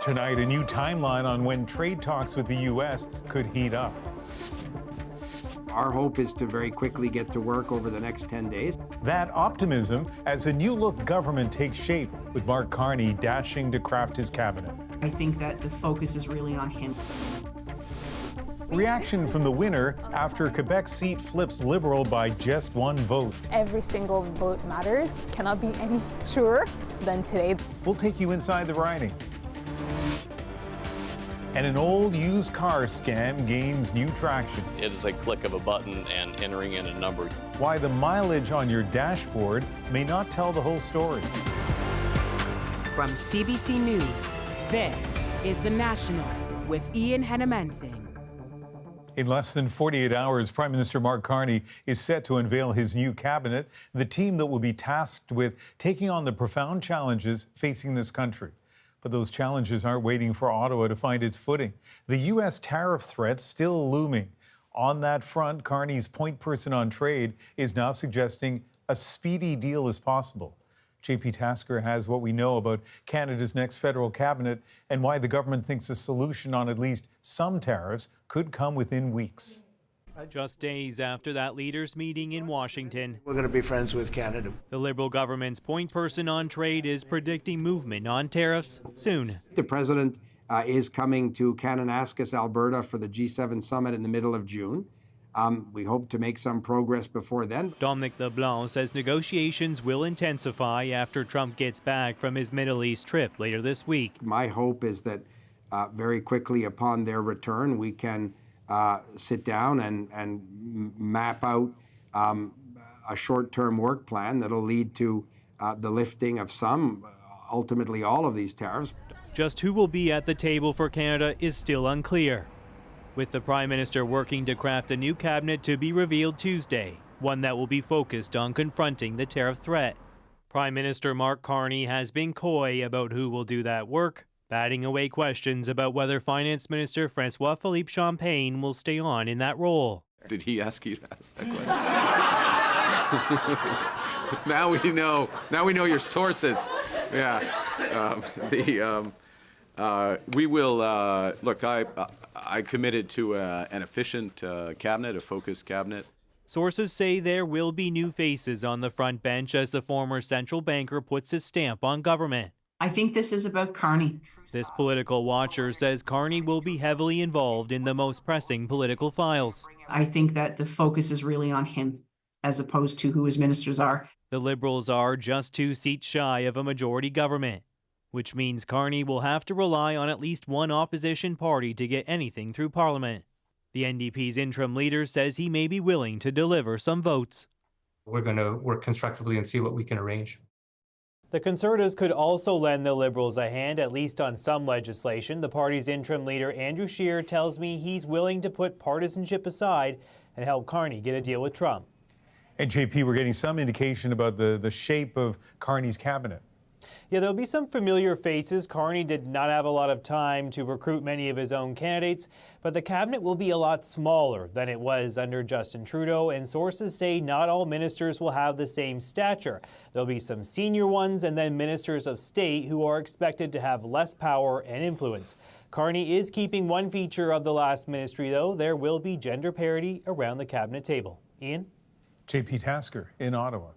Tonight, a new timeline on when trade talks with the U.S. could heat up. Our hope is to very quickly get to work over the next 10 days. That optimism as a new-look government takes shape, with Mark Carney dashing to craft his cabinet. I think that the focus is really on him. Reaction from the winner after Quebec's seat flips Liberal by just one vote. Every single vote matters. Cannot be any surer than today. We'll take you inside the riding. And an old used car scam gains new traction. It is a click of a button and entering in a number. Why the mileage on your dashboard may not tell the whole story. From CBC News, this is The National with Ian Hennemanson. In less than 48 hours, Prime Minister Mark Carney is set to unveil his new cabinet, the team that will be tasked with taking on the profound challenges facing this country. But those challenges aren't waiting for Ottawa to find its footing. The U.S. tariff threat still looming. On that front, Carney's point person on trade is now suggesting a speedy deal is possible. JP Tasker has what we know about Canada's next federal cabinet and why the government thinks a solution on at least some tariffs could come within weeks. Just days after that leaders' meeting in Washington, we're going to be friends with Canada. The Liberal government's point person on trade is predicting movement on tariffs soon. The president is coming to Kananaskis, Alberta for the G7 summit in the middle of June. We hope to make some progress before then. Dominic LeBlanc says negotiations will intensify after Trump gets back from his Middle East trip later this week. My hope is that very quickly upon their return, we can sit down and map out a short-term work plan that'll lead to the lifting of some, ultimately all of these tariffs. Just who will be at the table for Canada is still unclear, with the Prime Minister working to craft a new cabinet to be revealed Tuesday, one that will be focused on confronting the tariff threat. Prime Minister Mark Carney has been coy about who will do that work, batting away questions about whether Finance Minister François-Philippe Champagne will stay on in that role. Did he ask you to ask that question? Now we know your sources. Yeah. We will look. I committed to an efficient cabinet, a focused cabinet. Sources say there will be new faces on the front bench as the former central banker puts his stamp on government. I think this is about Carney. This political watcher says Carney will be heavily involved in the most pressing political files. I think that the focus is really on him, as opposed to who his ministers are. The Liberals are just 2 seats shy of a majority government, which means Carney will have to rely on at least one opposition party to get anything through Parliament. The NDP's interim leader says he may be willing to deliver some votes. We're going to work constructively and see what we can arrange. The Conservatives could also lend the Liberals a hand, at least on some legislation. The party's interim leader, Andrew Scheer, tells me he's willing to put partisanship aside and help Carney get a deal with Trump. And JP, we're getting some indication about the shape of Carney's cabinet. Yeah, there'll be some familiar faces. Carney did not have a lot of time to recruit many of his own candidates, but the cabinet will be a lot smaller than it was under Justin Trudeau, and sources say not all ministers will have the same stature. There'll be some senior ones and then ministers of state who are expected to have less power and influence. Carney is keeping one feature of the last ministry, though. There will be gender parity around the cabinet table. Ian? JP Tasker in Ottawa.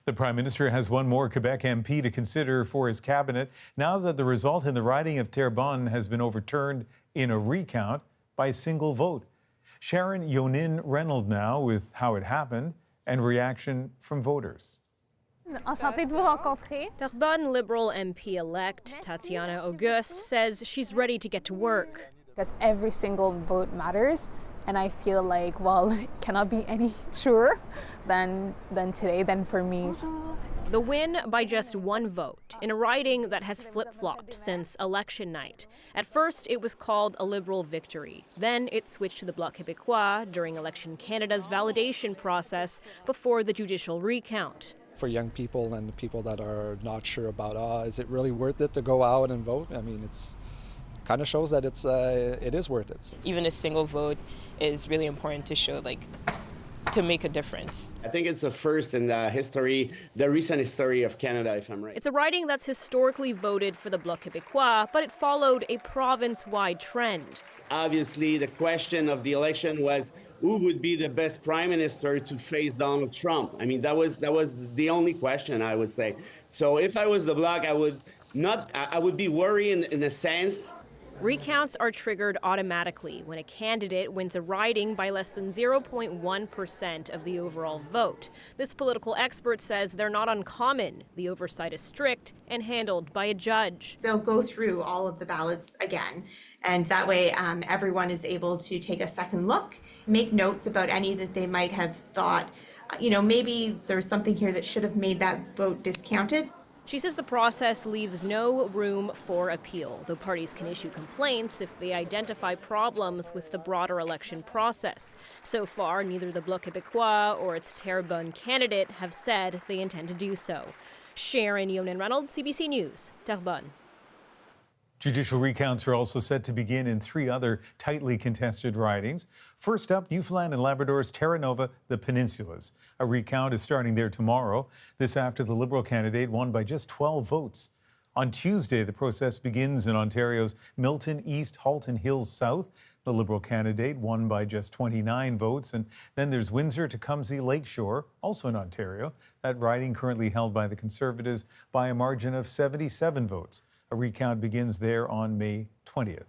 The Prime Minister has one more Quebec MP to consider for his cabinet now that the result in the riding of Terrebonne has been overturned in a recount by a single vote. Sharon Yonin Reynolds now with how it happened and reaction from voters. Enchantée de vous rencontrer. Terrebonne Liberal MP-elect Tatiana Auguste says she's ready to get to work. Because every single vote matters. And I feel like, well, it cannot be any surer than today, than for me. The win by just one vote in a riding that has flip-flopped since election night. At first, it was called a Liberal victory. Then it switched to the Bloc Québécois during Election Canada's validation process before the judicial recount. For young people and people that are not sure about, is it really worth it to go out and vote? I mean, it's kind of shows that it is worth it. Even a single vote is really important to show to make a difference. I think it's a first in the recent history of Canada, if I'm right. It's a riding that's historically voted for the Bloc Québécois, but it followed a province-wide trend. Obviously, the question of the election was who would be the best prime minister to face Donald Trump. I mean, that was the only question, I would say. So if I was the Bloc, I would be worried in a sense. Recounts are triggered automatically when a candidate wins a riding by less than 0.1% of the overall vote. This political expert says they're not uncommon. The oversight is strict and handled by a judge. They'll go through all of the ballots again, and that way everyone is able to take a second look, make notes about any that they might have thought, maybe there's something here that should have made that vote discounted. She says the process leaves no room for appeal, though parties can issue complaints if they identify problems with the broader election process. So far, neither the Bloc Québécois or its Terrebonne candidate have said they intend to do so. Sharon Yonan-Reynolds, CBC News, Terrebonne. Judicial recounts are also set to begin in 3 other tightly contested ridings. First up, Newfoundland and Labrador's Terra Nova, the Peninsulas. A recount is starting there tomorrow. This after the Liberal candidate won by just 12 votes. On Tuesday, the process begins in Ontario's Milton East, Halton Hills South. The Liberal candidate won by just 29 votes. And then there's Windsor, Tecumseh, Lakeshore, also in Ontario. That riding currently held by the Conservatives by a margin of 77 votes. A recount begins there on May 20th.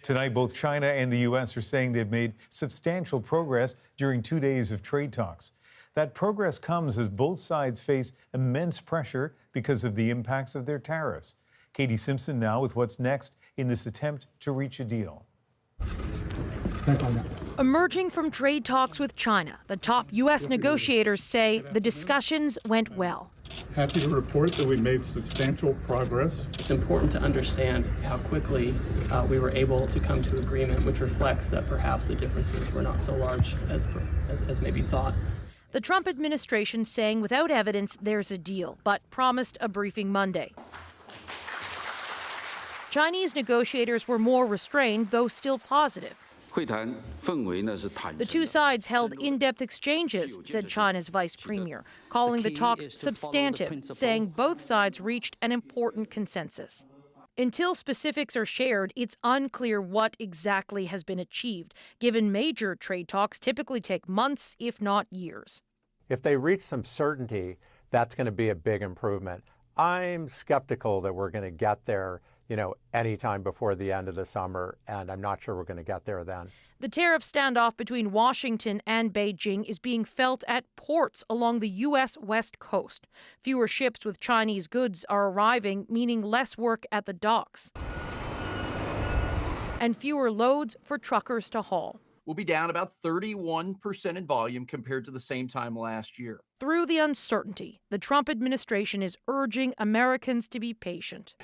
Tonight, both China and the U.S. are saying they've made substantial progress during 2 days of trade talks. That progress comes as both sides face immense pressure because of the impacts of their tariffs. Katie Simpson now with what's next in this attempt to reach a deal. Emerging from trade talks with China, the top U.S. negotiators say the discussions went well. Happy to report that we made substantial progress. It's important to understand how quickly we were able to come to agreement, which reflects that perhaps the differences were not so large as maybe thought. The Trump administration saying without evidence there's a deal, but promised a briefing Monday. Chinese negotiators were more restrained, though still positive. The two sides held in-depth exchanges, said China's vice premier, calling the talks substantive, saying both sides reached an important consensus. Until specifics are shared, it's unclear what exactly has been achieved, given major trade talks typically take months, if not years. If they reach some certainty, that's going to be a big improvement. I'm skeptical that we're going to get there anytime before the end of the summer, and I'm not sure we're going to get there then. The tariff standoff between Washington and Beijing is being felt at ports along the U.S. West Coast. Fewer ships with Chinese goods are arriving, meaning less work at the docks. And fewer loads for truckers to haul. We'll be down about 31% in volume compared to the same time last year. Through the uncertainty, the Trump administration is urging Americans to be patient.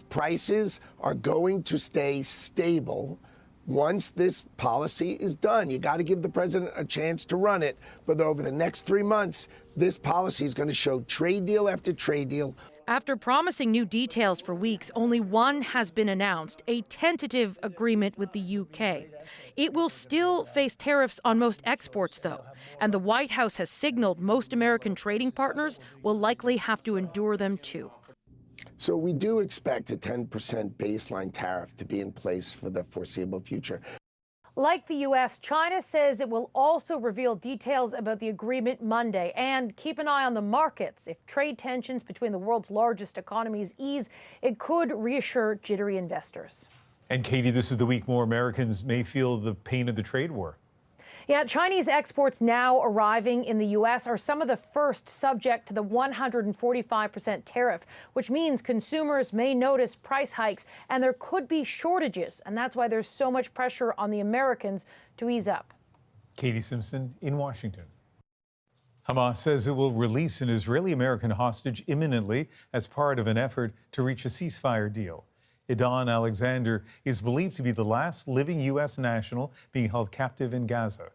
Prices are going to stay stable once this policy is done. You got to give the president a chance to run it. But over the next 3 months, this policy is going to show trade deal after trade deal. After promising new details for weeks, only one has been announced, a tentative agreement with the UK. It will still face tariffs on most exports, though, and the White House has signaled most American trading partners will likely have to endure them, too. So we do expect a 10% baseline tariff to be in place for the foreseeable future. Like the U.S., China says it will also reveal details about the agreement Monday and keep an eye on the markets. If trade tensions between the world's largest economies ease, it could reassure jittery investors. And Katie, this is the week more Americans may feel the pain of the trade war. Yeah, Chinese exports now arriving in the U.S. are some of the first subject to the 145% tariff, which means consumers may notice price hikes and there could be shortages. And that's why there's so much pressure on the Americans to ease up. Katie Simpson in Washington. Hamas says it will release an Israeli-American hostage imminently as part of an effort to reach a ceasefire deal. Idan Alexander is believed to be the last living U.S. national being held captive in Gaza.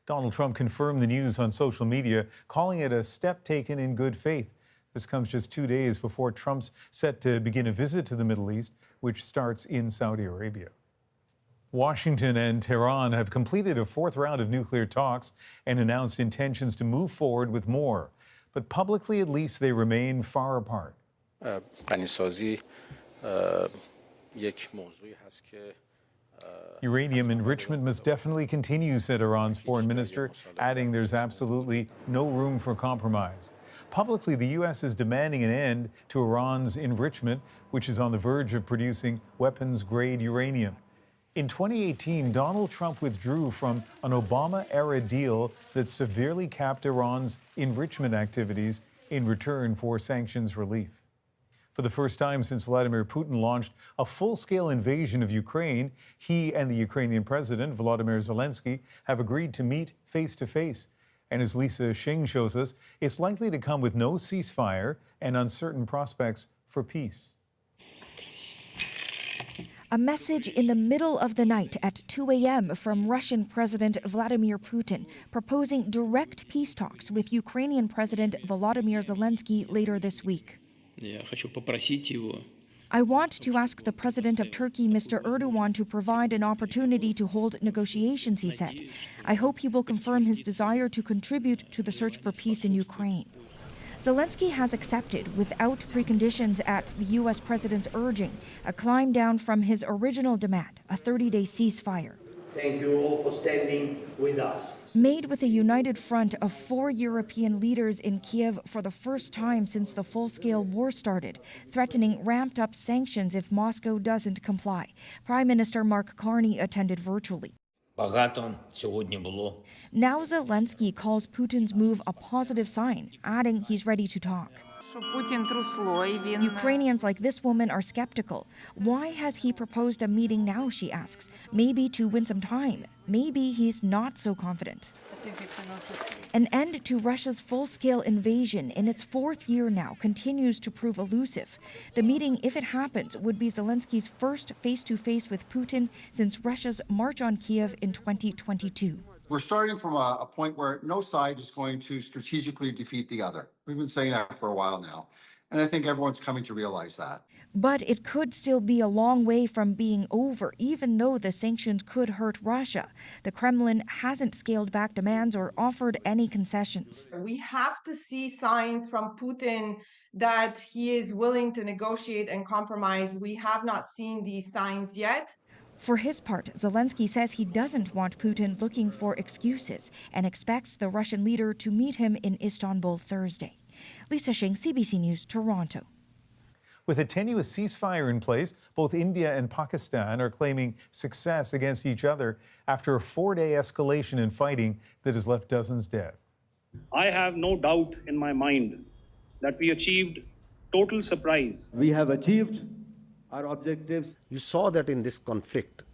Donald Trump confirmed the news on social media, calling it a step taken in good faith. This comes just 2 days before Trump's set to begin a visit to the Middle East, which starts in Saudi Arabia. Washington and Tehran have completed a fourth round of nuclear talks and announced intentions to move forward with more. But publicly, at least, they remain far apart. Uranium enrichment must definitely continue, said Iran's foreign minister, adding there's absolutely no room for compromise. Publicly, the U.S. is demanding an end to Iran's enrichment, which is on the verge of producing weapons-grade uranium. In 2018, Donald Trump withdrew from an Obama-era deal that severely capped Iran's enrichment activities in return for sanctions relief. For the first time since Vladimir Putin launched a full-scale invasion of Ukraine, he and the Ukrainian president, Volodymyr Zelenskyy, have agreed to meet face-to-face. And as Lisa Xing shows us, it's likely to come with no ceasefire and uncertain prospects for peace. A message in the middle of the night at 2 a.m. from Russian President Vladimir Putin, proposing direct peace talks with Ukrainian President Volodymyr Zelenskyy later this week. I want to ask the President of Turkey, Mr. Erdogan, to provide an opportunity to hold negotiations, he said. I hope he will confirm his desire to contribute to the search for peace in Ukraine. Zelenskyy has accepted, without preconditions at the U.S. president's urging, a climb down from his original demand, a 30-day ceasefire. Thank you all for standing with us. Made with a united front of 4 European leaders in Kiev for the first time since the full-scale war started, threatening ramped-up sanctions if Moscow doesn't comply. Prime Minister Mark Carney attended virtually. Now Zelenskyy calls Putin's move a positive sign, adding he's ready to talk. Ukrainians like this woman are skeptical. Why has he proposed a meeting now, she asks. Maybe to win some time. Maybe he's not so confident. An end to Russia's full-scale invasion in its fourth year now continues to prove elusive. The meeting, if it happens, would be Zelenskyy's first face-to-face with Putin since Russia's march on Kiev in 2022. We're starting from a point where no side is going to strategically defeat the other. We've been saying that for a while now, and I think everyone's coming to realize that. But it could still be a long way from being over, even though the sanctions could hurt Russia. The Kremlin hasn't scaled back demands or offered any concessions. We have to see signs from Putin that he is willing to negotiate and compromise. We have not seen these signs yet. For his part, Zelenskyy says he doesn't want Putin looking for excuses and expects the Russian leader to meet him in Istanbul Thursday. Lisa Xing, CBC News, Toronto. With a tenuous ceasefire in place, both India and Pakistan are claiming success against each other after a 4-day escalation in fighting that has left dozens dead. I have no doubt in my mind that we achieved total surprise. We have achieved our objectives. You saw that in this conflict,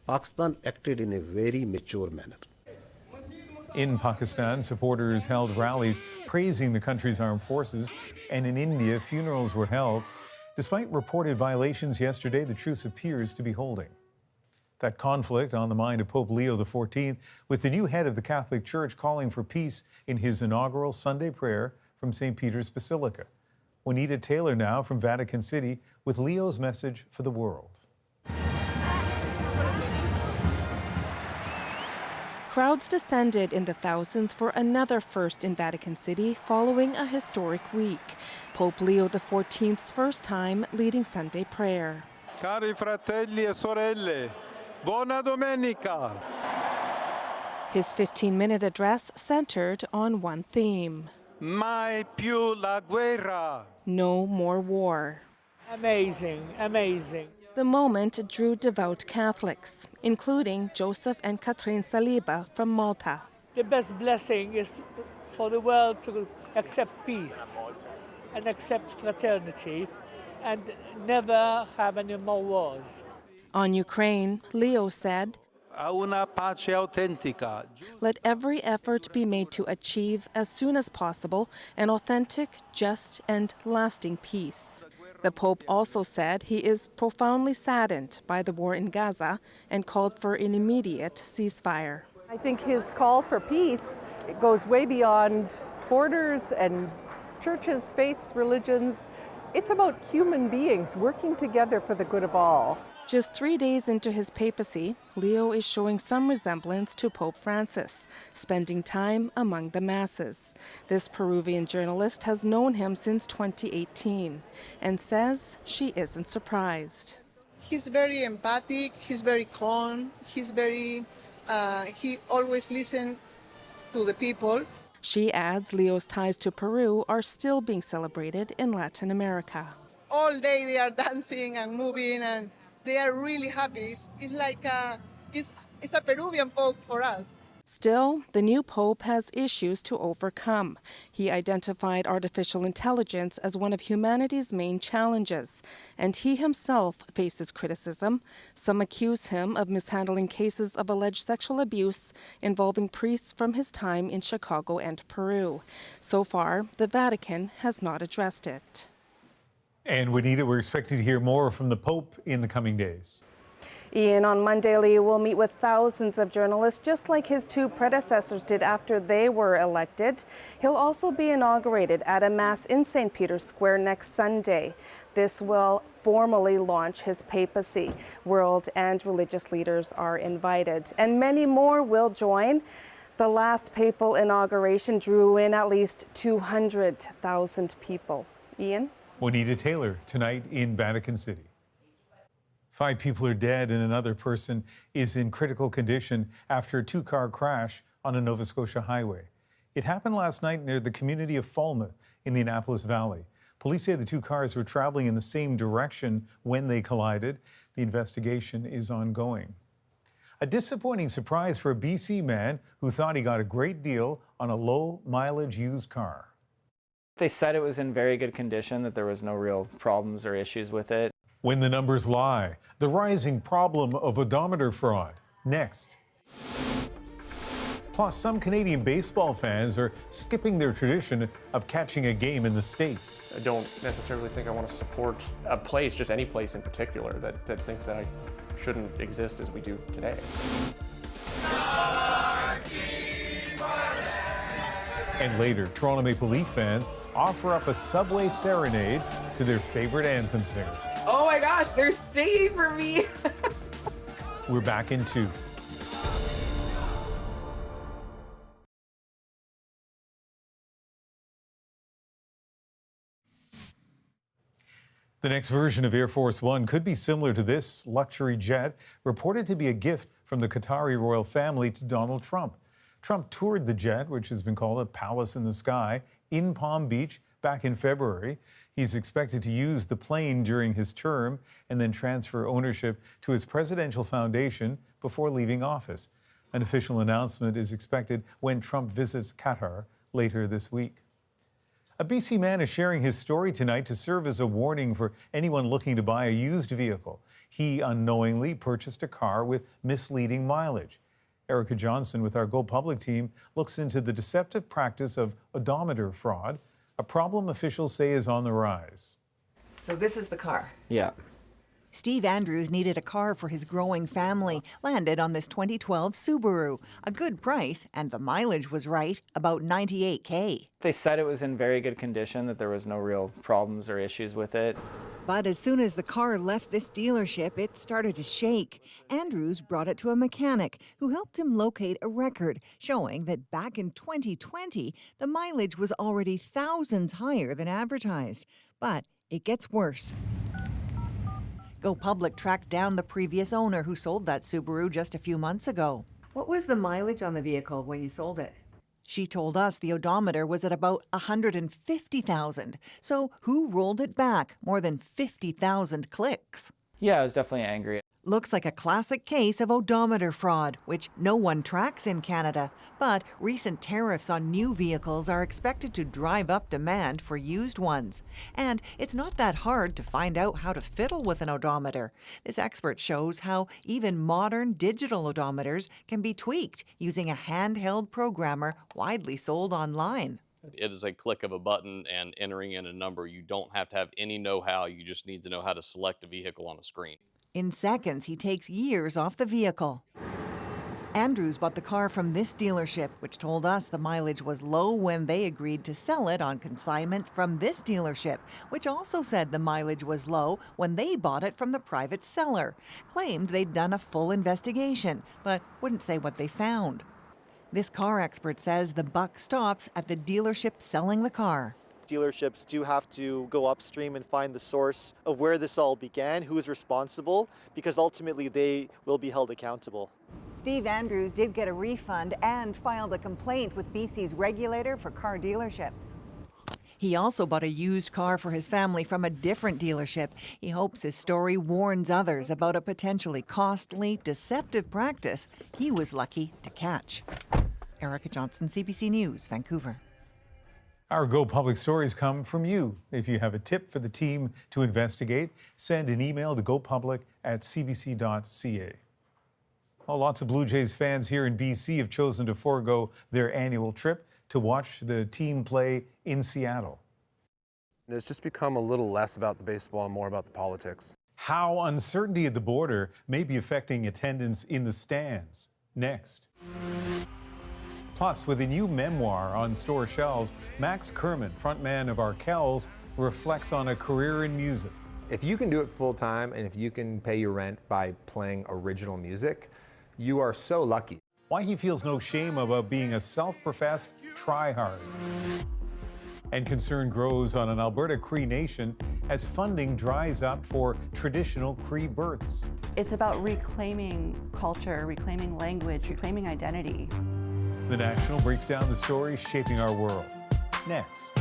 Pakistan acted in a very mature manner. In Pakistan, supporters held rallies praising the country's armed forces, and in India, funerals were held. Despite reported violations yesterday, the truce appears to be holding. That conflict on the mind of Pope Leo XIV, with the new head of the Catholic Church calling for peace in his inaugural Sunday prayer from St. Peter's Basilica. Juanita Taylor now from Vatican City with Leo's message for the world. Crowds descended in the thousands for another first in Vatican City following a historic week. Pope Leo XIV's first time leading Sunday prayer. Cari fratelli e sorelle, buona domenica. His 15-minute address centered on one theme. Mai più la guerra. No more war. Amazing, amazing. The moment drew devout Catholics, including Joseph and Catherine Saliba from Malta. The best blessing is for the world to accept peace and accept fraternity and never have any more wars. On Ukraine, Leo said, Una pace autentica. Let every effort be made to achieve, as soon as possible, an authentic, just, and lasting peace. The Pope also said he is profoundly saddened by the war in Gaza and called for an immediate ceasefire. I think his call for peace goes way beyond borders and churches, faiths, religions. It's about human beings working together for the good of all. Just 3 days into his papacy, Leo is showing some resemblance to Pope Francis, spending time among the masses. This Peruvian journalist has known him since 2018 and says she isn't surprised. He's very empathic, he's very calm, he always listens to the people. She adds Leo's ties to Peru are still being celebrated in Latin America. All day they are dancing and moving and they are really happy. It's like it's a Peruvian Pope for us. Still, the new pope has issues to overcome. He identified artificial intelligence as one of humanity's main challenges, and he himself faces criticism. Some accuse him of mishandling cases of alleged sexual abuse involving priests from his time in Chicago and Peru. So far, the Vatican has not addressed it. And Juanita, we're expecting to hear more from the Pope in the coming days. Ian, on Monday, Leo will meet with thousands of journalists, just like his two predecessors did after they were elected. He'll also be inaugurated at a mass in St. Peter's Square next Sunday. This will formally launch his papacy. World and religious leaders are invited, and many more will join. The last papal inauguration drew in at least 200,000 people. Ian? Juanita Taylor, tonight in Vatican City. 5 people are dead and another person is in critical condition after a 2-car crash on a Nova Scotia highway. It happened last night near the community of Falmouth in the Annapolis Valley. Police say the 2 cars were traveling in the same direction when they collided. The investigation is ongoing. A disappointing surprise for a BC man who thought he got a great deal on a low-mileage used car. They said it was in very good condition, that there was no real problems or issues with it. When the numbers lie, the rising problem of odometer fraud. Next. Plus, some Canadian baseball fans are skipping their tradition of catching a game in the States. I don't necessarily think I want to support a place, just any place in particular, that thinks that I shouldn't exist as we do today. And later, Toronto Maple Leaf fans offer up a subway serenade to their favorite anthem singer. Oh my gosh, they're singing for me. We're back in 2. The next version of Air Force One could be similar to this luxury jet, reported to be a gift from the Qatari royal family to Donald Trump. Trump toured the jet, which has been called a palace in the sky, in Palm Beach back in February. He's expected to use the plane during his term and then transfer ownership to his presidential foundation before leaving office. An official announcement is expected when Trump visits Qatar later this week. A BC man is sharing his story tonight to serve as a warning for anyone looking to buy a used vehicle. He unknowingly purchased a car with misleading mileage. Erica Johnson with our Go Public team looks into the deceptive practice of odometer fraud, a problem officials say is on the rise. So this is the car? Yeah. Steve Andrews needed a car for his growing family, landed on this 2012 Subaru. A good price, and the mileage was right, about 98K. They said it was in very good condition, that there was no real problems or issues with it. But as soon as the car left this dealership, it started to shake. Andrews brought it to a mechanic who helped him locate a record showing that back in 2020, the mileage was already thousands higher than advertised. But it gets worse. Go Public tracked down the previous owner who sold that Subaru just a few months ago. What was the mileage on the vehicle when you sold it? She told us the odometer was at about 150,000. So who rolled it back? More than 50,000 clicks. Yeah, I was definitely angry. Looks like a classic case of odometer fraud, which no one tracks in Canada. But recent tariffs on new vehicles are expected to drive up demand for used ones. And it's not that hard to find out how to fiddle with an odometer. This expert shows how even modern digital odometers can be tweaked using a handheld programmer widely sold online. It is a click of a button and entering in a number. You don't have to have any know-how. You just need to know how to select a vehicle on a screen. In seconds, he takes years off the vehicle. Andrews bought the car from this dealership, which told us the mileage was low when they agreed to sell it on consignment from this dealership, which also said the mileage was low when they bought it from the private seller. Claimed they'd done a full investigation, but wouldn't say what they found. This car expert says the buck stops at the dealership selling the car. Dealerships do have to go upstream and find the source of where this all began, who is responsible, because ultimately they will be held accountable. Steve Andrews did get a refund and filed a complaint with BC's regulator for car dealerships. He also bought a used car for his family from a different dealership. He hopes his story warns others about a potentially costly, deceptive practice he was lucky to catch. Erica Johnson, CBC News, Vancouver. Our Go Public stories come from you. If you have a tip for the team to investigate, send an email to gopublic@cbc.ca. Well, lots of Blue Jays fans here in BC have chosen to forego their annual trip to watch the team play in Seattle. It's just become a little less about the baseball and more about the politics. How uncertainty at the border may be affecting attendance in the stands. Next. Plus, with a new memoir on store shelves, Max Kerman, frontman of Arkells, reflects on a career in music. If you can do it full time and if you can pay your rent by playing original music, you are so lucky. Why he feels no shame about being a self-professed tryhard. And concern grows on an Alberta Cree nation as funding dries up for traditional Cree births. It's about reclaiming culture, reclaiming language, reclaiming identity. The National breaks down the stories shaping our world. Next.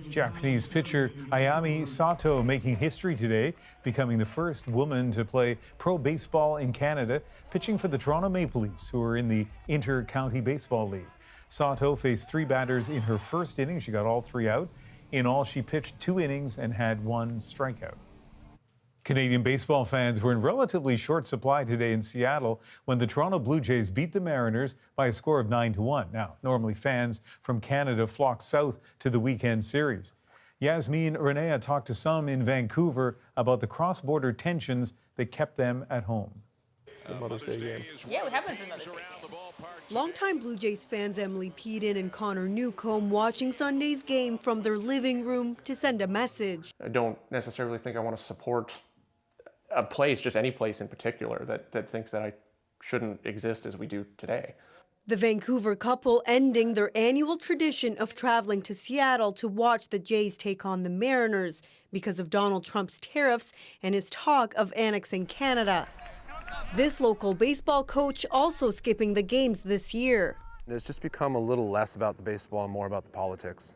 Japanese pitcher Ayami Sato making history today, becoming the first woman to play pro baseball in Canada, pitching for the Toronto Maple Leafs, who are in the Inter-County Baseball League. Sato faced 3 batters in her first inning. She got all 3 out. In all, she pitched 2 innings and had 1 strikeout. Canadian baseball fans were in relatively short supply today in Seattle when the Toronto Blue Jays beat the Mariners by a score of 9-1. Now, normally fans from Canada flock south to the weekend series. Yasmin Renea talked to some in Vancouver about the cross-border tensions that kept them at home. Mother's Day game. Yeah, we have been for Mother's Day. Longtime Blue Jays fans Emily Peden and Connor Newcomb watching Sunday's game from their living room to send a message. I don't necessarily think I want to support a place, just any place in particular, that thinks that I shouldn't exist as we do today. The Vancouver couple ending their annual tradition of traveling to Seattle to watch the Jays take on the Mariners because of Donald Trump's tariffs and his talk of annexing Canada. This local baseball coach also skipping the games this year. It's just become a little less about the baseball and more about the politics.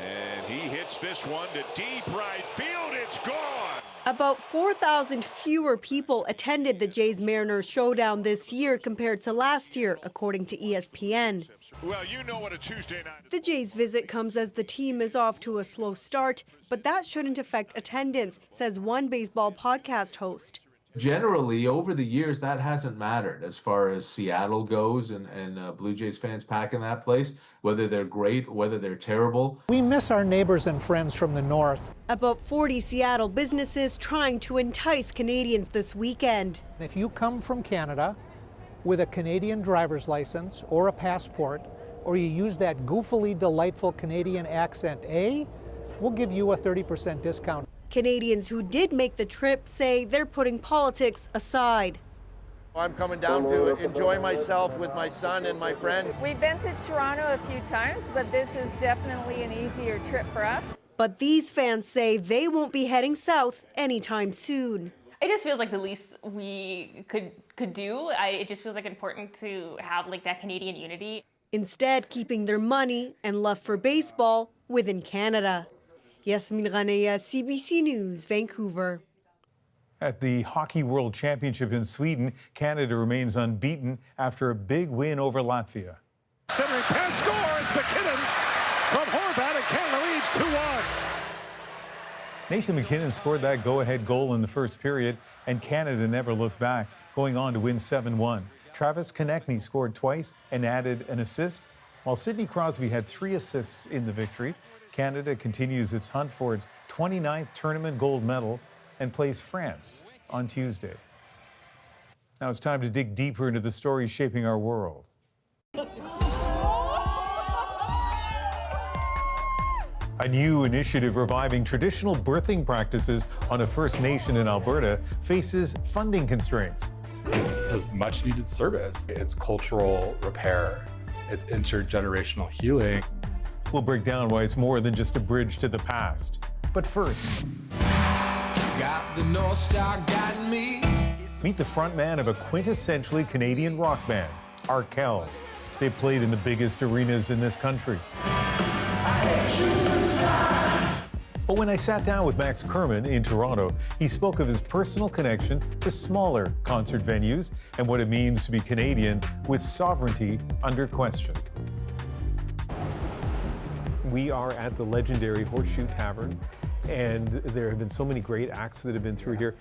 And he hits this one to deep right field. It's gone. About 4,000 fewer people attended the Jays-Mariners showdown this year compared to last year, according to ESPN. Well, you know what a Tuesday night is. The Jays' visit comes as the team is off to a slow start, but that shouldn't affect attendance, says one baseball podcast host. Generally, over the years, that hasn't mattered as far as Seattle goes and Blue Jays fans packing that place, whether they're great, whether they're terrible. We miss our neighbors and friends from the north. About 40 Seattle businesses trying to entice Canadians this weekend. If you come from Canada with a Canadian driver's license or a passport, or you use that goofily delightful Canadian accent, we'll give you a 30% discount. Canadians who did make the trip say they're putting politics aside. I'm coming down to enjoy myself with my son and my friend. We've been to Toronto a few times, but this is definitely an easier trip for us. But these fans say they won't be heading south anytime soon. It just feels like the least we could do. It just feels like important to have like that Canadian unity. Instead, keeping their money and love for baseball within Canada. Yasmin Ranea, CBC News, Vancouver. At the Hockey World Championship in Sweden, Canada remains unbeaten after a big win over Latvia. Centering pass scores, McKinnon from Horvat, and Canada leads 2-1. Nathan McKinnon scored that go-ahead goal in the first period, and Canada never looked back, going on to win 7-1. Travis Konechny scored twice and added an assist, while Sidney Crosby had 3 assists in the victory. Canada continues its hunt for its 29th tournament gold medal and plays France on Tuesday. Now it's time to dig deeper into the stories shaping our world. A new initiative reviving traditional birthing practices on a First Nation in Alberta faces funding constraints. It's a much needed service. It's cultural repair. It's intergenerational healing. We'll break down why it's more than just a bridge to the past. But first, got the North Star guiding me. Meet the frontman of a quintessentially Canadian rock band, Arkells. They've played in the biggest arenas in this country. But when I sat down with Max Kerman in Toronto, he spoke of his personal connection to smaller concert venues and what it means to be Canadian with sovereignty under question. We are at the legendary Horseshoe Tavern, and there have been so many great acts that have been through here.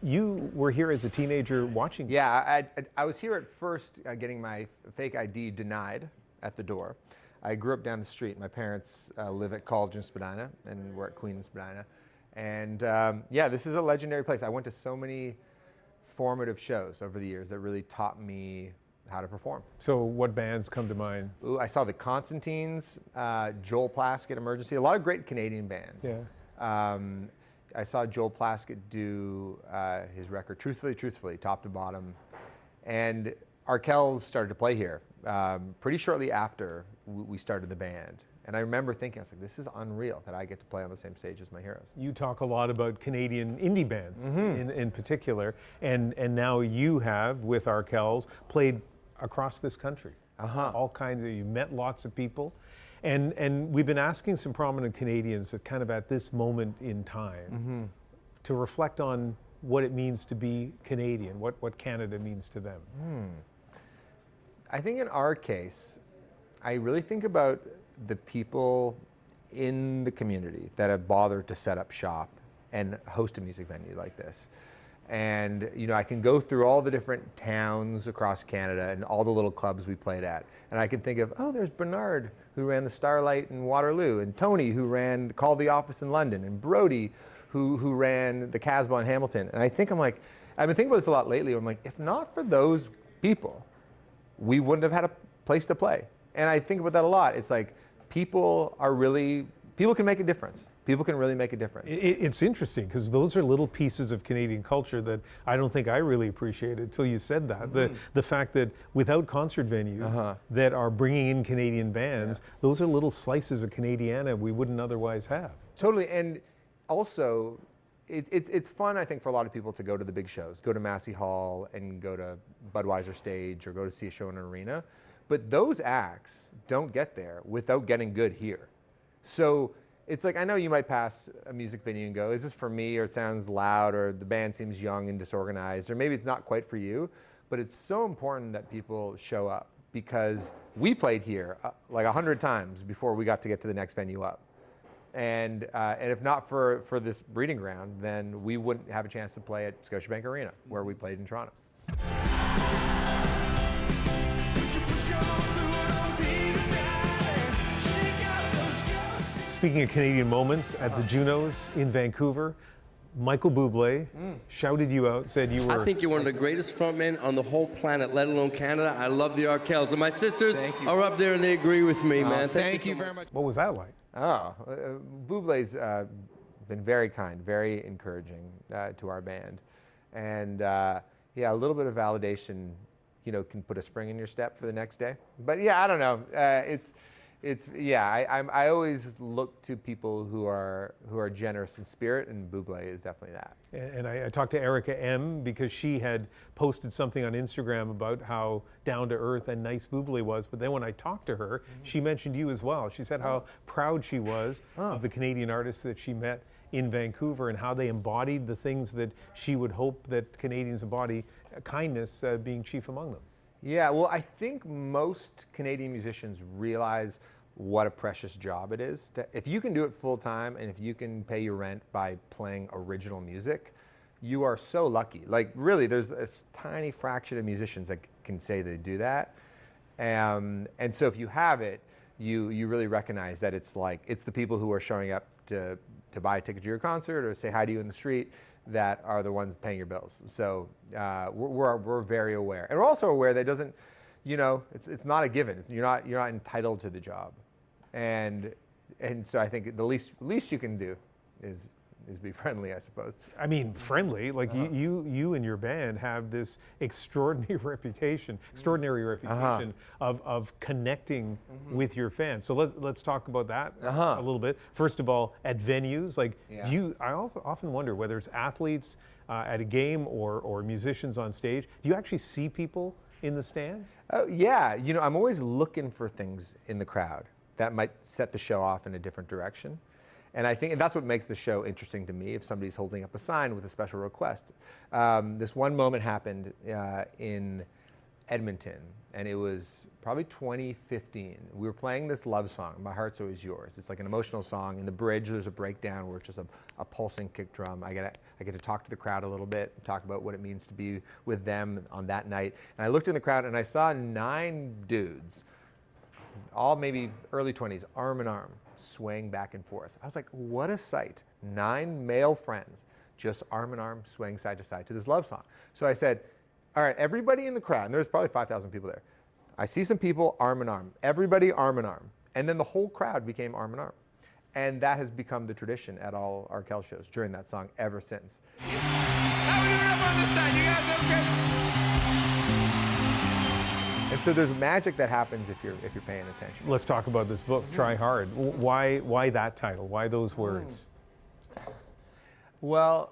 You were here as a teenager watching. Yeah, I was here at first getting my fake ID denied at the door. I grew up down the street. My parents live at College in Spadina, and we're at Queen in Spadina. And yeah, this is a legendary place. I went to so many formative shows over the years that really taught me how to perform. So what bands come to mind? Ooh, I saw the Constantines, Joel Plaskett, Emergency, a lot of great Canadian bands. Yeah. I saw Joel Plaskett do his record Truthfully, top to bottom. And Arkells started to play here pretty shortly after we started the band. And I remember thinking, I was like, this is unreal that I get to play on the same stage as my heroes. You talk a lot about Canadian indie bands in particular, and now you have, with Arkells, played across this country. All kinds of, you met lots of people. And we've been asking some prominent Canadians that kind of at this moment in time to reflect on what it means to be Canadian, what Canada means to them. I think in our case, I really think about the people in the community that have bothered to set up shop and host a music venue like this. And you know, I can go through all the different towns across Canada and all the little clubs we played at, and I can think of, oh, there's Bernard who ran the Starlight in Waterloo, and Tony who called the Office in London, and Brody who ran the Casbah in Hamilton. And I think I've been thinking about this a lot lately. I'm like, if not for those people, we wouldn't have had a place to play. And I think about that a lot. It's like people can make a difference. People can really make a difference. It's interesting because those are little pieces of Canadian culture that I don't think I really appreciated until you said that. The fact that without concert venues that are bringing in Canadian bands, those are little slices of Canadiana we wouldn't otherwise have. Totally, and also it's fun, I think, for a lot of people to go to the big shows, go to Massey Hall and go to Budweiser Stage or go to see a show in an arena. But those acts don't get there without getting good here. So it's like, I know you might pass a music venue and go, is this for me, or it sounds loud, or the band seems young and disorganized, or maybe it's not quite for you. But it's so important that people show up, because we played here like 100 times before we got to get to the next venue up. And if not for this breeding ground, then we wouldn't have a chance to play at Scotiabank Arena, where we played in Toronto. Speaking of Canadian moments, at the Junos in Vancouver, Michael Bublé shouted you out, said you were... I think you're one of the greatest frontmen on the whole planet, let alone Canada. I love the Arkells. And my sisters are up there and they agree with me, man. Thank you so very much. What was that like? Bublé's been very kind, very encouraging to our band. And yeah, a little bit of validation, you know, can put a spring in your step for the next day. But yeah, I don't know. I always look to people who are generous in spirit, and Bublé is definitely that. And I talked to Erica M. because she had posted something on Instagram about how down to earth and nice Bublé was. But then when I talked to her, she mentioned you as well. She said how proud she was of the Canadian artists that she met in Vancouver and how they embodied the things that she would hope that Canadians embody, kindness being chief among them. Yeah, well, I think most Canadian musicians realize what a precious job it is. If you can do it full time and if you can pay your rent by playing original music, you are so lucky. Like really, there's a tiny fraction of musicians that can say they do that. And so if you have it, you really recognize that it's the people who are showing up to buy a ticket to your concert or say hi to you in the street that are the ones paying your bills. So we're very aware, and we're also aware that it doesn't, it's not a given. You're not entitled to the job, and so I think the least you can do is be friendly, I suppose. I mean, friendly. Like you and your band have this extraordinary reputation of connecting with your fans. So let's talk about that a little bit. First of all, at venues, I often wonder whether it's athletes at a game or musicians on stage. Do you actually see people in the stands? Yeah, I'm always looking for things in the crowd that might set the show off in a different direction. And I think that's what makes the show interesting to me, if somebody's holding up a sign with a special request. This one moment happened in Edmonton, and it was probably 2015. We were playing this love song, My Heart's Always Yours. It's like an emotional song. In the bridge, there's a breakdown where it's just a pulsing kick drum. I get to talk to the crowd a little bit, talk about what it means to be with them on that night. And I looked in the crowd, and I saw 9 dudes, all maybe early 20s, arm in arm, swaying back and forth. I was like, what a sight. 9 male friends, just arm in arm, swaying side to side to this love song. So I said, all right, everybody in the crowd, and there's probably 5,000 people there. I see some people arm in arm, everybody arm in arm. And then the whole crowd became arm in arm. And that has become the tradition at all Arkells shows during that song ever since. How we doing up on this side? You guys okay? And so there's magic that happens if you're paying attention. Let's talk about this book, Try Hard. Why that title? Why those words? Well,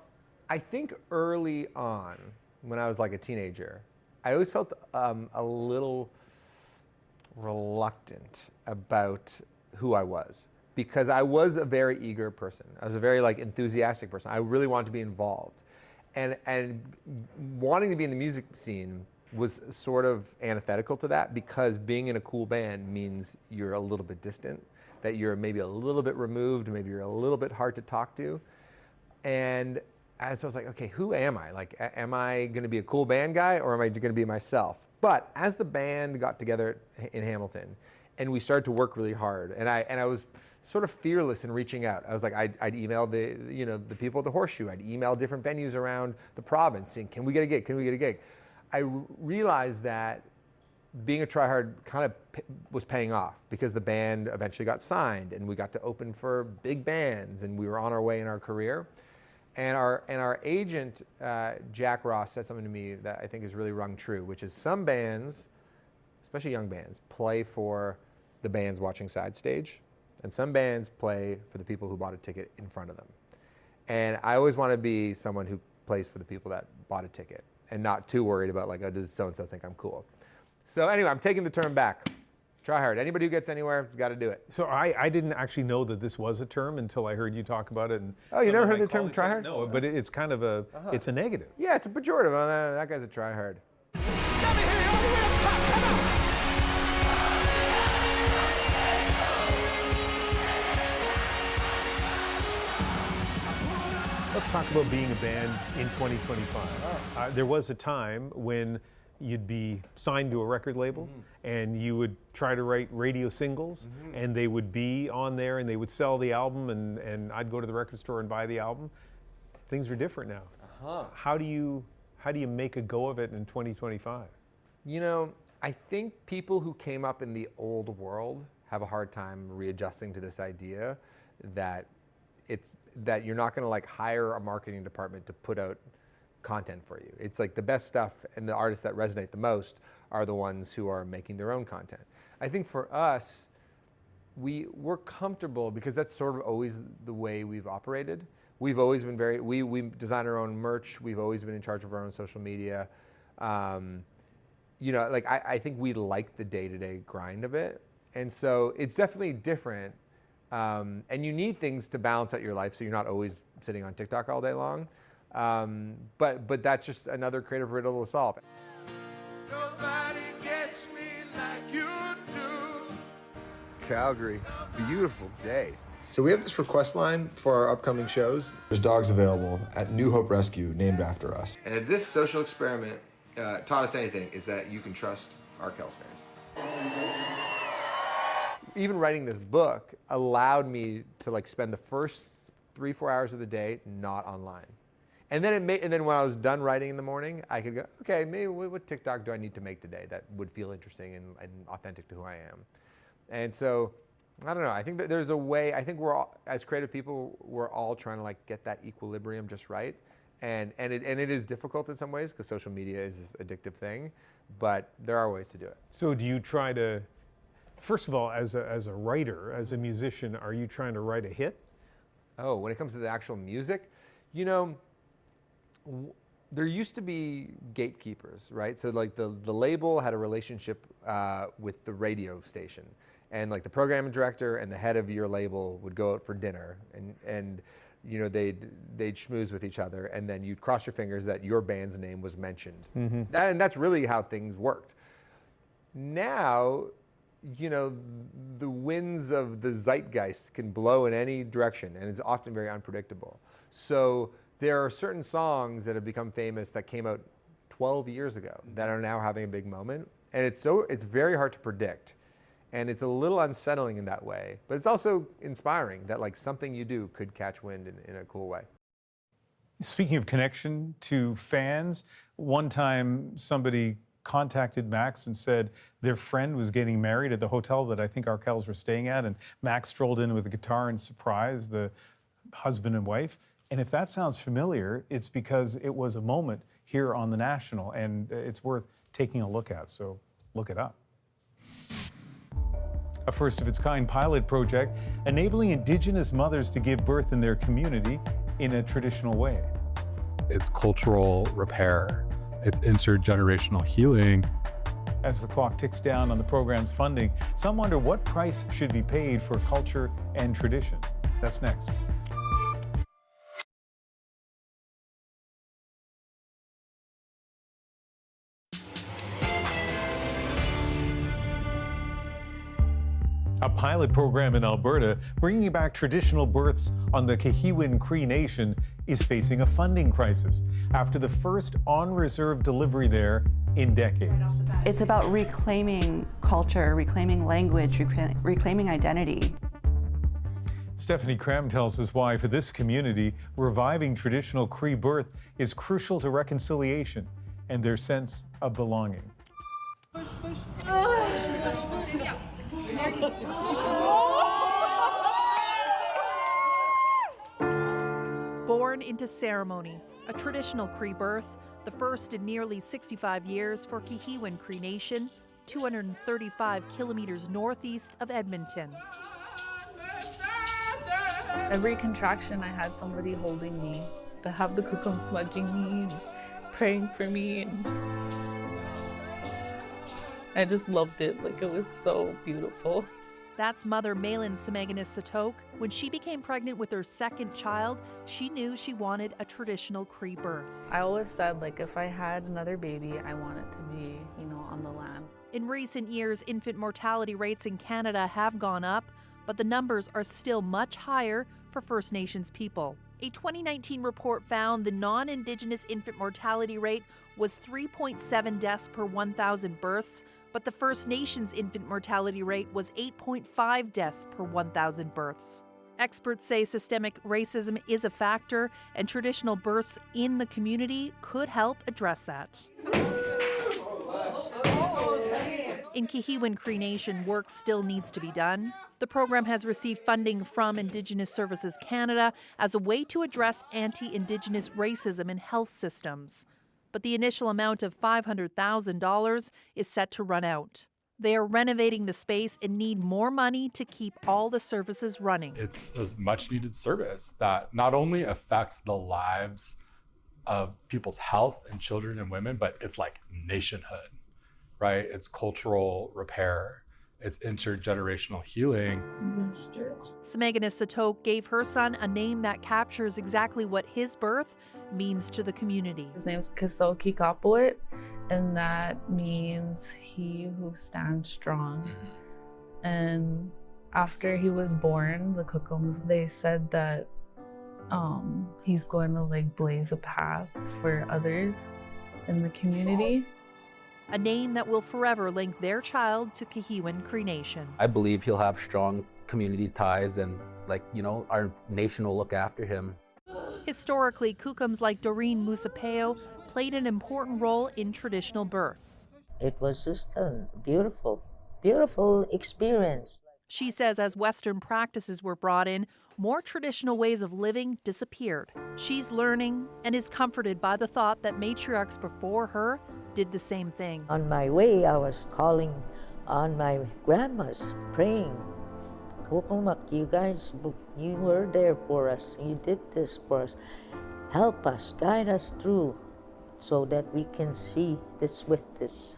I think early on, when I was like a teenager, I always felt a little reluctant about who I was, because I was a very eager person. I was a very enthusiastic person. I really wanted to be involved, and wanting to be in the music scene was sort of antithetical to that, because being in a cool band means you're a little bit distant, that you're maybe a little bit removed, maybe you're a little bit hard to talk to. And so I was like, okay, who am I? Am I going to be a cool band guy, or am I going to be myself? But as the band got together in Hamilton and we started to work really hard, and I was sort of fearless in reaching out. I was like, I'd email the people at the Horseshoe. I'd email different venues around the province saying, can we get a gig? Can we get a gig? I realized that being a tryhard kind of was paying off, because the band eventually got signed and we got to open for big bands and we were on our way in our career. And our agent, Jack Ross, said something to me that I think is really rung true, which is some bands, especially young bands, play for the bands watching side stage, and some bands play for the people who bought a ticket in front of them. And I always want to be someone who plays for the people that bought a ticket, and not too worried about oh, does so-and-so think I'm cool? So anyway, I'm taking the term back. Try hard. Anybody who gets anywhere, got to do it. So I didn't actually know that this was a term until I heard you talk about it. And oh, you never heard the term try hard? No, but it's kind of it's a negative. Yeah, it's a pejorative. That guy's a try hard. Let's talk about being a band in 2025. There was a time when you'd be signed to a record label and you would try to write radio singles and they would be on there and they would sell the album and I'd go to the record store and buy the album. Things are different now. How do you make a go of it in 2025? I think people who came up in the old world have a hard time readjusting to this idea that you're not going to hire a marketing department to put out content for you. It's the best stuff, and the artists that resonate the most are the ones who are making their own content. I think for us, we're comfortable because that's sort of always the way we've operated. We've always been we design our own merch. We've always been in charge of our own social media. I think we like the day-to-day grind of it. And so it's definitely different. And you need things to balance out your life so you're not always sitting on TikTok all day long. But that's just another creative riddle to solve. Nobody gets me like you do. Calgary, beautiful day. So we have this request line for our upcoming shows. There's dogs available at New Hope Rescue, named after us. And if this social experiment taught us anything, is that you can trust Arkells fans. Even writing this book allowed me to like spend the first 3-4 hours of the day not online. And then when I was done writing in the morning, I could go, okay, maybe what TikTok do I need to make today that would feel interesting and authentic to who I am? And so, I don't know, I think that there's a way, I think we're all, as creative people, we're all trying to like get that equilibrium just right. And it is difficult in some ways because social media is this addictive thing, but there are ways to do it. So do you try to, first of all, as a writer, as a musician, are you trying to write a hit? Oh, when it comes to the actual music, you know, there used to be gatekeepers, right? So like the label had a relationship with the radio station, and like the program director and the head of your label would go out for dinner, and you know they'd schmooze with each other, and then you'd cross your fingers that your band's name was mentioned. Mm-hmm. And that's really how things worked. Now, you know, the winds of the zeitgeist can blow in any direction, and it's often very unpredictable. So there are certain songs that have become famous that came out 12 years ago that are now having a big moment, and it's very hard to predict, and it's a little unsettling in that way, but it's also inspiring that like something you do could catch wind in a cool way. Speaking of connection to fans, one time somebody contacted Max and said their friend was getting married at the hotel that I think Arkells were staying at, and Max strolled in with a guitar and surprised the husband and wife. And if that sounds familiar, it's because it was a moment here on the National, and it's worth taking a look at, so look it up. A first-of-its-kind pilot project enabling Indigenous mothers to give birth in their community in a traditional way. It's cultural repair. It's intergenerational healing. As the clock ticks down on the program's funding, some wonder what price should be paid for culture and tradition. That's next. A pilot program in Alberta bringing back traditional births on the Kehewin Cree Nation is facing a funding crisis after the first on-reserve delivery there in decades. It's about reclaiming culture, reclaiming language, reclaiming identity. Stephanie Cram tells us why, for this community, reviving traditional Cree birth is crucial to reconciliation and their sense of belonging. Born into ceremony, a traditional Cree birth, the first in nearly 65 years for Kehewin Cree Nation, 235 kilometers northeast of Edmonton. Every contraction I had somebody holding me, to have the kukum smudging me and praying for me, and I just loved it. Like, it was so beautiful. That's mother Malin Samaginis-Satok. When she became pregnant with her second child, she knew she wanted a traditional Cree birth. I always said, like, if I had another baby, I want it to be, you know, on the land. In recent years, infant mortality rates in Canada have gone up, but the numbers are still much higher for First Nations people. A 2019 report found the non-Indigenous infant mortality rate was 3.7 deaths per 1,000 births, but the First Nations infant mortality rate was 8.5 deaths per 1,000 births. Experts say systemic racism is a factor, and traditional births in the community could help address that. In Kehewin Cree Nation, work still needs to be done. The program has received funding from Indigenous Services Canada as a way to address anti-Indigenous racism in health systems. But the initial amount of $500,000 is set to run out. They are renovating the space and need more money to keep all the services running. It's a much needed service that not only affects the lives of people's health and children and women, but it's like nationhood, right? It's cultural repair. It's intergenerational healing. Samaginis-Satok gave her son a name that captures exactly what his birth means to the community. His name's Kiso Kikapuit, and that means he who stands strong. And After he was born, the Kukums, they said that he's going to like blaze a path for others in the community. A name that will forever link their child to Kehewin Cree Nation. I believe he'll have strong community ties and, our nation will look after him. Historically, Kukums like Doreen Musapeo played an important role in traditional births. It was just a beautiful, beautiful experience. She says as Western practices were brought in, more traditional ways of living disappeared. She's learning and is comforted by the thought that matriarchs before her did the same thing. On my way, I was calling on my grandmas, praying, Kukumak, you guys, you were there for us. You did this for us. Help us, guide us through so that we can see this with this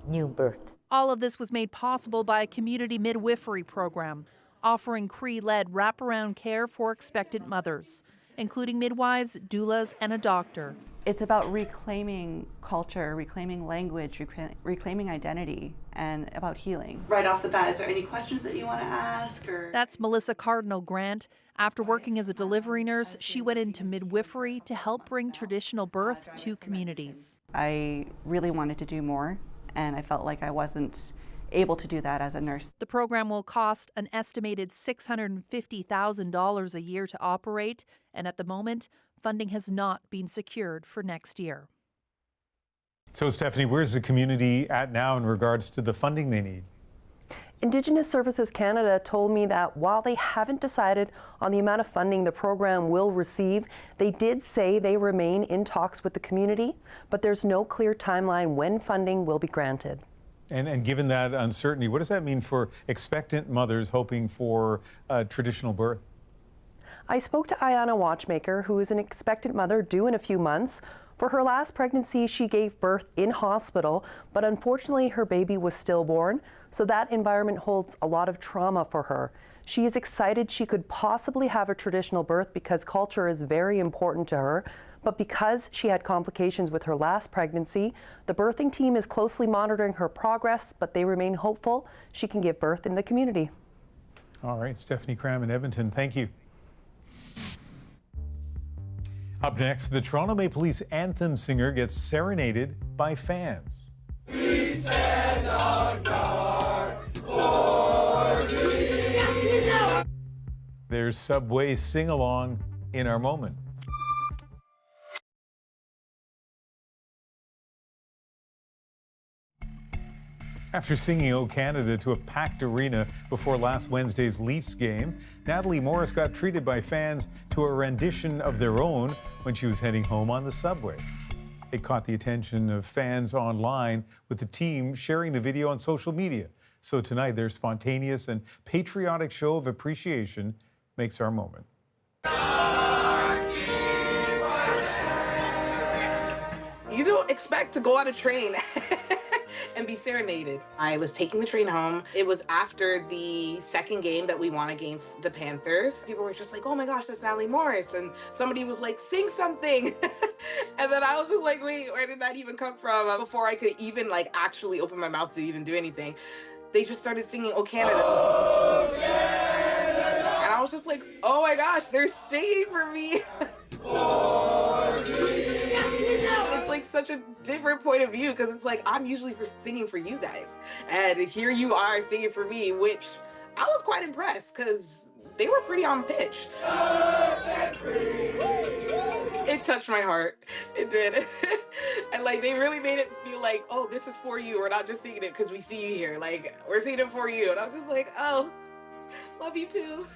new birth. All of this was made possible by a community midwifery program, offering Cree-led wraparound care for expectant mothers, including midwives, doulas, and a doctor. It's about reclaiming culture, reclaiming language, reclaiming identity, and about healing. Right off the bat, is there any questions that you want to ask? That's Melissa Cardinal Grant. After working as a delivery nurse, she went into midwifery to help bring traditional birth to communities. I really wanted to do more, and I felt like I wasn't able to do that as a nurse. The program will cost an estimated $650,000 a year to operate, and at the moment, funding has not been secured for next year. So, Stephanie, where's the community at now in regards to the funding they need? Indigenous Services Canada told me that while they haven't decided on the amount of funding the program will receive, they did say they remain in talks with the community, but there's no clear timeline when funding will be granted. And given that uncertainty, what does that mean for expectant mothers hoping for a traditional birth? I spoke to Ayana Watchmaker, who is an expectant mother due in a few months. For her last pregnancy, she gave birth in hospital, but unfortunately her baby was stillborn, so that environment holds a lot of trauma for her. She is excited she could possibly have a traditional birth because culture is very important to her, but because she had complications with her last pregnancy, the birthing team is closely monitoring her progress, but they remain hopeful she can give birth in the community. All right, Stephanie Cram in Edmonton, thank you. Up next, the Toronto Maple Leafs anthem singer gets serenaded by fans. We stand on guard for thee. There's Subway sing-along in our moment. After singing "O Canada" to a packed arena before last Wednesday's Leafs game, Natalie Morris got treated by fans to a rendition of their own when she was heading home on the subway. It caught the attention of fans online, with the team sharing the video on social media. So tonight, their spontaneous and patriotic show of appreciation makes our moment. You don't expect to go on a train and be serenaded. I was taking the train home. It was after the second game that we won against the Panthers. People were just like, oh my gosh, that's Natalie Morris. And somebody was like, sing something. And then I was just like, wait, where did that even come from? Before I could even actually open my mouth to even do anything, they just started singing "O Canada." Oh, Canada. And I was just like, oh my gosh, they're singing for me. It's like such a different point of view because it's like I'm usually singing for you guys, and here you are singing for me, which I was quite impressed because they were pretty on pitch. It touched my heart. It did. And they really made it feel like, oh, this is for you. We're not just singing it because we see you here. We're singing it for you. And I'm just like, oh, love you too.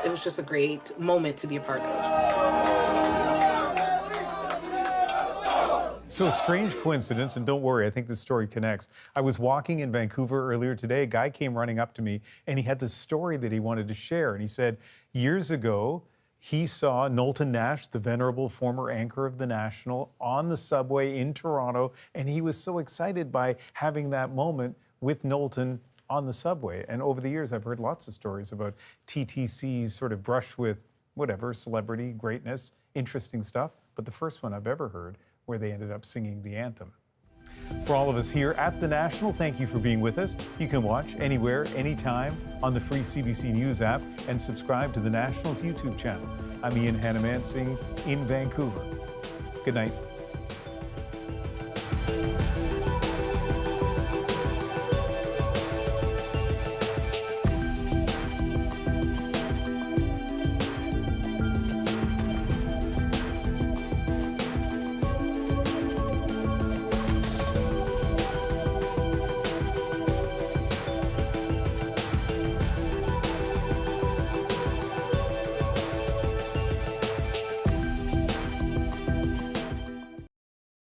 It was just a great moment to be a part of. So, strange coincidence, and don't worry, I think this story connects. I was walking in Vancouver earlier today. A guy came running up to me, and he had this story that he wanted to share. And he said, years ago, he saw Knowlton Nash, the venerable former anchor of the National, on the subway in Toronto, and he was so excited by having that moment with Knowlton on the subway. And over the years, I've heard lots of stories about TTC's sort of brush with whatever, celebrity, greatness, interesting stuff. But the first one I've ever heard where they ended up singing the anthem. For all of us here at The National, thank you for being with us. You can watch anywhere, anytime on the free CBC News app and subscribe to The National's YouTube channel. I'm Ian Hannamansing in Vancouver. Good night.